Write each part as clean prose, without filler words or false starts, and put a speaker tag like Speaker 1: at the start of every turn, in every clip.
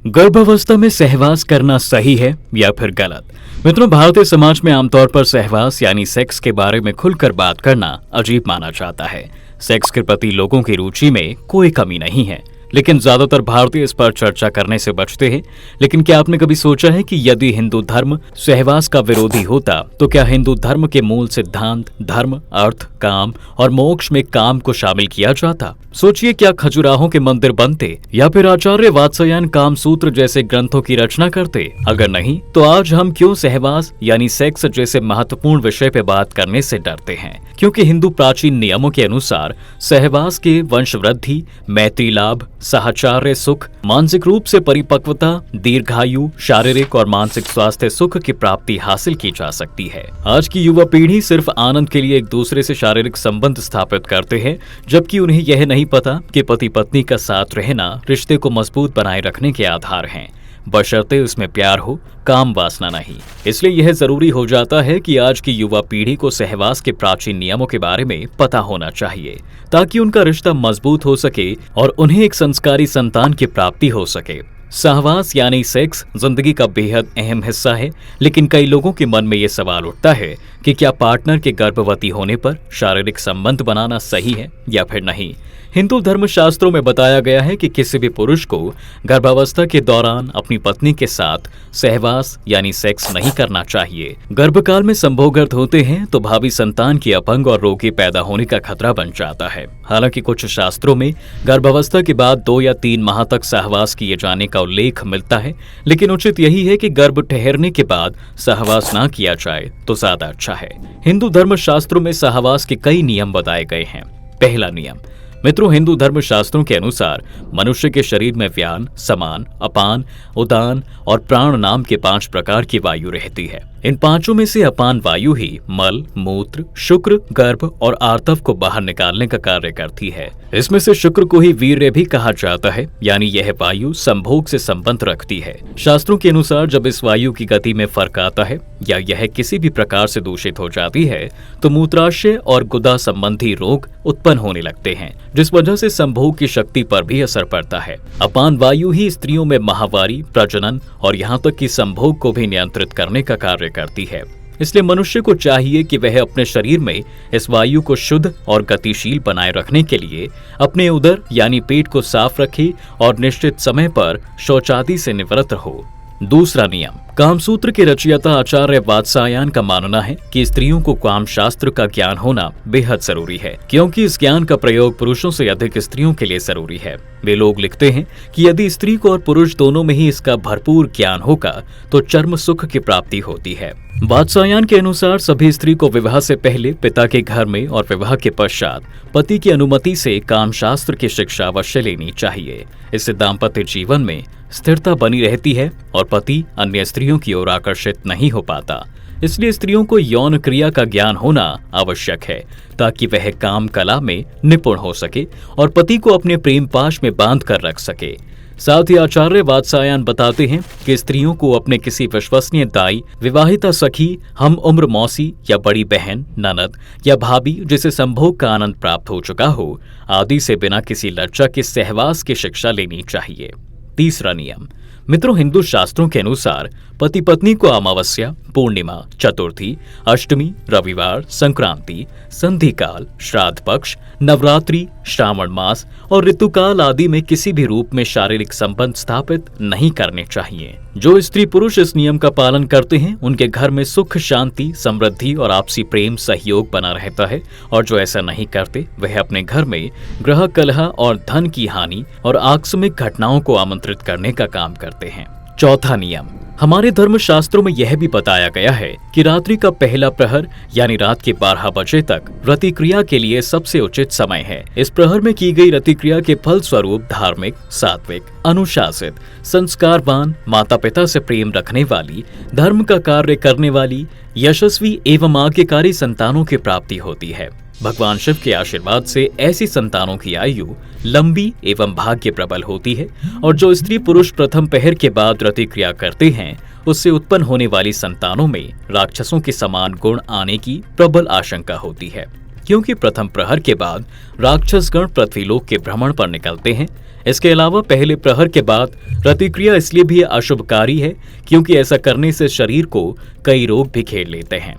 Speaker 1: गर्भावस्था में सहवास करना सही है या फिर गलत? मित्रों, भारतीय समाज में आमतौर पर सहवास यानी सेक्स के बारे में खुलकर बात करना अजीब माना जाता है। सेक्स के प्रति लोगों की रुचि में कोई कमी नहीं है, लेकिन ज्यादातर भारतीय इस पर चर्चा करने से बचते हैं। लेकिन क्या आपने कभी सोचा है कि यदि हिंदू धर्म सहवास का विरोधी होता तो क्या हिंदू धर्म के मूल सिद्धांत धर्म, अर्थ, काम और मोक्ष में काम को शामिल किया जाता? सोचिए, क्या खजुराहों के मंदिर बनते या फिर आचार्य वात्स्यायन कामसूत्र जैसे ग्रंथों की रचना करते? अगर नहीं, तो आज हम क्यों सहवास यानी सेक्स जैसे महत्वपूर्ण विषय पे बात करने से डरते हैं? क्योंकि हिंदू प्राचीन नियमों के अनुसार सहवास के वंश वृद्धि, मैत्री लाभ, साहचर्य सुख, मानसिक रूप से परिपक्वता, दीर्घायु, शारीरिक और मानसिक स्वास्थ्य सुख की प्राप्ति हासिल की जा सकती है। आज की युवा पीढ़ी सिर्फ आनंद के लिए एक दूसरे से शारीरिक संबंध स्थापित करते हैं, जबकि उन्हें यह नहीं पता कि पति पत्नी का साथ रहना रिश्ते को मजबूत बनाए रखने के आधार हैं, बशर्ते उसमें प्यार हो, काम वासना नहीं। इसलिए यह जरूरी हो जाता है कि आज की युवा पीढ़ी को सहवास के प्राचीन नियमों के बारे में पता होना चाहिए, ताकि उनका रिश्ता मजबूत हो सके और उन्हें एक संस्कारी संतान की प्राप्ति हो सके। सहवास यानी सेक्स जिंदगी का बेहद अहम हिस्सा है, लेकिन कई लोगों के मन में ये सवाल उठता है कि क्या पार्टनर के गर्भवती होने पर शारीरिक संबंध बनाना सही है या फिर नहीं। हिंदू धर्म शास्त्रों में बताया गया है कि किसी भी पुरुष को गर्भावस्था के दौरान अपनी पत्नी के साथ सहवास यानी सेक्स नहीं करना चाहिए। गर्भकाल में संभोगर्त होते हैं तो भावी संतान की अपंग और रोगी पैदा होने का खतरा बन जाता है। हालांकि कुछ शास्त्रों में गर्भावस्था के बाद 2 या 3 माह तक सहवास किए जाने का उल्लेख मिलता है, लेकिन उचित यही है कि गर्भ ठहरने के बाद सहवास न किया जाए तो ज्यादा अच्छा है। हिंदू धर्म शास्त्रों में सहवास के कई नियम बताए गए हैं। पहला नियम, मित्रों, हिंदू धर्म शास्त्रों के अनुसार मनुष्य के शरीर में व्यान, समान, अपान, उदान और प्राण नाम के 5 प्रकार की वायु रहती है। इन 5 में से अपान वायु ही मल, मूत्र, शुक्र, गर्भ और आर्तव को बाहर निकालने का कार्य करती है। इसमें से शुक्र को ही वीर्य भी कहा जाता है, यानी यह वायु संभोग से संबंध रखती है। शास्त्रों के अनुसार जब इस वायु की गति में फर्क आता है या यह किसी भी प्रकार से दूषित हो जाती है तो मूत्राशय और गुदा संबंधी रोग उत्पन्न होने लगते हैं, जिस वजह से संभोग की शक्ति पर भी असर पड़ता है। अपान वायु ही स्त्रियों में माहवारी, प्रजनन और यहाँ तक कि संभोग को भी नियंत्रित करने का कार्य करती है। इसलिए मनुष्य को चाहिए कि वह अपने शरीर में इस वायु को शुद्ध और गतिशील बनाए रखने के लिए अपने उदर यानी पेट को साफ रखे और निश्चित समय पर शौचादि से निवृत्त हो। दूसरा नियम, कामसूत्र के रचयिता आचार्य वात्स्यायन का मानना है कि स्त्रियों को काम शास्त्र का ज्ञान होना बेहद जरूरी है, क्योंकि इस ज्ञान का प्रयोग पुरुषों से अधिक स्त्रियों के लिए जरूरी है। वे लोग लिखते हैं कि यदि स्त्री को और पुरुष दोनों में ही इसका भरपूर ज्ञान होगा तो चर्म सुख की प्राप्ति होती है। वात्स्यायन के अनुसार सभी स्त्री को विवाह से पहले पिता के घर में और विवाह के पश्चात पति की अनुमति से काम शास्त्र की शिक्षा अवश्य लेनी चाहिए। इससे दाम्पत्य जीवन में स्थिरता बनी रहती है और पति अन्य स्त्रियों की ओर आकर्षित नहीं हो पाता। इसलिए स्त्रियों को यौन क्रिया का ज्ञान होना आवश्यक है, ताकि वह काम कला में निपुण हो सके और पति को अपने प्रेम पाश में बांध कर रख सके। साथ ही आचार्य वात्स्यायन बताते हैं कि स्त्रियों को अपने किसी विश्वसनीय दाई, विवाहिता सखी, हम उम्र मौसी या बड़ी बहन, ननद या भाभी जिसे संभोग का आनंद प्राप्त हो चुका हो आदि से बिना किसी लज्जा के सहवास की शिक्षा लेनी चाहिए। तीसरा नियम, मित्रों, हिंदू शास्त्रों के अनुसार पति पत्नी को अमावस्या, पूर्णिमा, चतुर्थी, अष्टमी, रविवार, संक्रांति, संधि काल, श्राद्ध पक्ष, नवरात्रि, श्रावण मास और ऋतुकाल आदि में किसी भी रूप में शारीरिक संबंध स्थापित नहीं करने चाहिए। जो स्त्री पुरुष इस नियम का पालन करते हैं उनके घर में सुख, शांति, समृद्धि और आपसी प्रेम सहयोग बना रहता है, और जो ऐसा नहीं करते वह अपने घर में ग्रह कलह और धन की हानि और आकस्मिक घटनाओं को आमंत्रित करने का काम करते हैं। चौथा नियम, हमारे धर्म शास्त्रों में यह भी बताया गया है कि रात्रि का पहला प्रहर यानी रात के 12 बजे तक रतिक्रिया के लिए सबसे उचित समय है। इस प्रहर में की गई रतिक्रिया के फल स्वरूप धार्मिक, सात्विक, अनुशासित, संस्कारवान, माता पिता से प्रेम रखने वाली, धर्म का कार्य करने वाली, यशस्वी एवं आज्ञाकारी संतानों की प्राप्ति होती है। भगवान शिव के आशीर्वाद से ऐसी संतानों की आयु लंबी एवं भाग्य प्रबल होती है, और जो स्त्री पुरुष प्रथम पहर के बाद रतिक्रिया करते हैं उससे उत्पन्न होने वाली संतानों में राक्षसों के समान गुण आने की प्रबल आशंका होती है। क्योंकि प्रथम प्रहर के बाद राक्षसगण पृथ्वीलोक के भ्रमण पर निकलते हैं। इसके अलावा पहले प्रहर के बाद प्रतिक्रिया इसलिए भी अशुभकारी है क्योंकि ऐसा करने से शरीर को कई रोग भी घेर लेते हैं।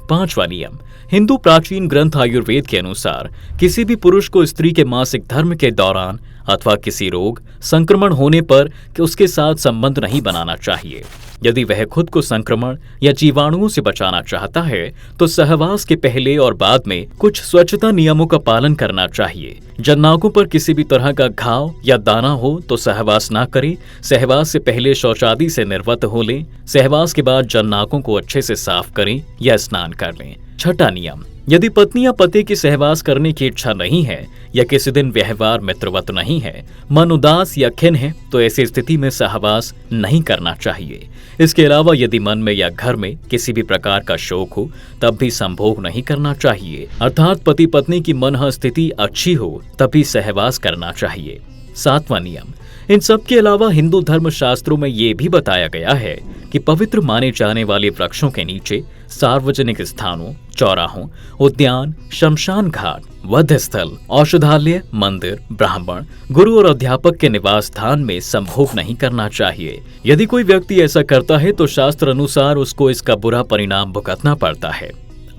Speaker 1: 5वां नियम, हिंदू प्राचीन ग्रंथ आयुर्वेद के अनुसार किसी भी पुरुष को स्त्री के मासिक धर्म के दौरान अथवा किसी रोग संक्रमण होने पर कि उसके साथ संबंध नहीं बनाना चाहिए। यदि वह खुद को संक्रमण या जीवाणुओं से बचाना चाहता है तो सहवास के पहले और बाद में कुछ स्वच्छता नियमों का पालन करना चाहिए। जननांगों पर किसी भी तरह का घाव या दाना हो तो सहवास ना करें। सहवास से पहले शौचादि से निर्वत हो लें। सहवास के बाद जननांगों को अच्छे से साफ करें या स्नान कर लें। 6वां नियम, यदि पत्नी या पति की सहवास करने की इच्छा नहीं है या किसी दिन व्यवहार मित्रवत नहीं है, मन उदास या खिन्न है तो ऐसी स्थिति में सहवास नहीं करना चाहिए। इसके अलावा यदि मन में या घर में किसी भी प्रकार का शोक हो तब भी संभोग नहीं करना चाहिए, अर्थात पति पत्नी की मन स्थिति अच्छी हो तभी सहवास करना चाहिए। 7वां नियम, इन सब के अलावा हिंदू धर्म शास्त्रों में ये भी बताया गया है कि पवित्र माने जाने वाले वृक्षों के नीचे, सार्वजनिक स्थानों, चौराहों, उद्यान, शमशान घाट, वध स्थल, औषधालय, मंदिर, ब्राह्मण, गुरु और अध्यापक के निवास स्थान में संभोग नहीं करना चाहिए। यदि कोई व्यक्ति ऐसा करता है तो शास्त्र अनुसार उसको इसका बुरा परिणाम भुगतना पड़ता है।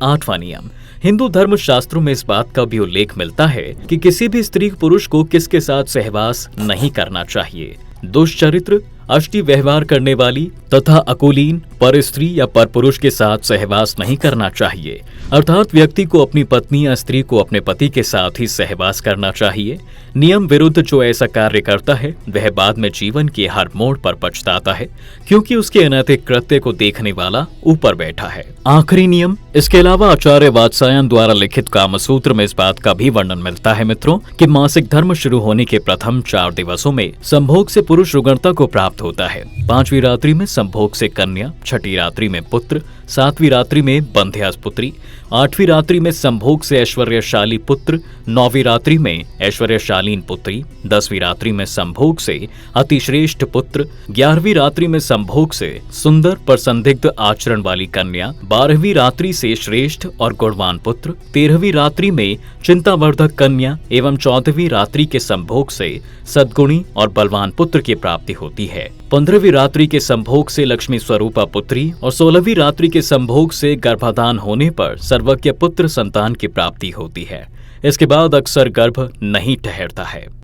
Speaker 1: 8वां नियम, हिंदू धर्म शास्त्रों में इस बात का भी उल्लेख मिलता है कि किसी भी स्त्री पुरुष को किसके साथ सहवास नहीं करना चाहिए। दुष्चरित्र, अष्टि व्यवहार करने वाली तथा अकुलीन पर स्त्री या पर पुरुष के साथ सहवास नहीं करना चाहिए, अर्थात व्यक्ति को अपनी पत्नी या स्त्री को अपने पति के साथ ही सहवास करना चाहिए। नियम विरुद्ध जो ऐसा कार्य करता है वह बाद में जीवन के हर मोड़ पर पछताता है क्योंकि उसके अनैतिक कृत्य को देखने वाला ऊपर बैठा है। आखिरी नियम, इसके अलावा आचार्य वात्सायन द्वारा लिखित कामसूत्र में इस बात का भी वर्णन मिलता है मित्रों कि मासिक धर्म शुरू होने के प्रथम 4 दिवसों में संभोग से पुरुष रुग्णता को प्राप्त होता है। 5वीं रात्रि में संभोग से कन्या, 6ठी रात्रि में पुत्र, 7वीं रात्रि में बंध्यास पुत्री, 8वीं रात्रि में संभोग से ऐश्वर्यशाली पुत्र, 9वीं रात्रि में ऐश्वर्यशालीन पुत्री, 10वीं रात्रि में संभोग से अतिश्रेष्ठ पुत्र, 11वीं रात्रि में संभोग से सुंदर पर संदिग्ध आचरण वाली कन्या, 12वीं रात्रि से श्रेष्ठ और गुणवान पुत्र, 13वीं रात्रि में चिंतावर्धक कन्या एवं 14वीं रात्रि के संभोग से सद्गुणी और बलवान पुत्र की प्राप्ति होती है। 15वीं रात्रि के संभोग से लक्ष्मी स्वरूपा पुत्री और 16वीं रात्रि के संभोग से गर्भाधान होने पर सर्वज्ञ पुत्र संतान की प्राप्ति होती है। इसके बाद अक्सर गर्भ नहीं ठहरता है।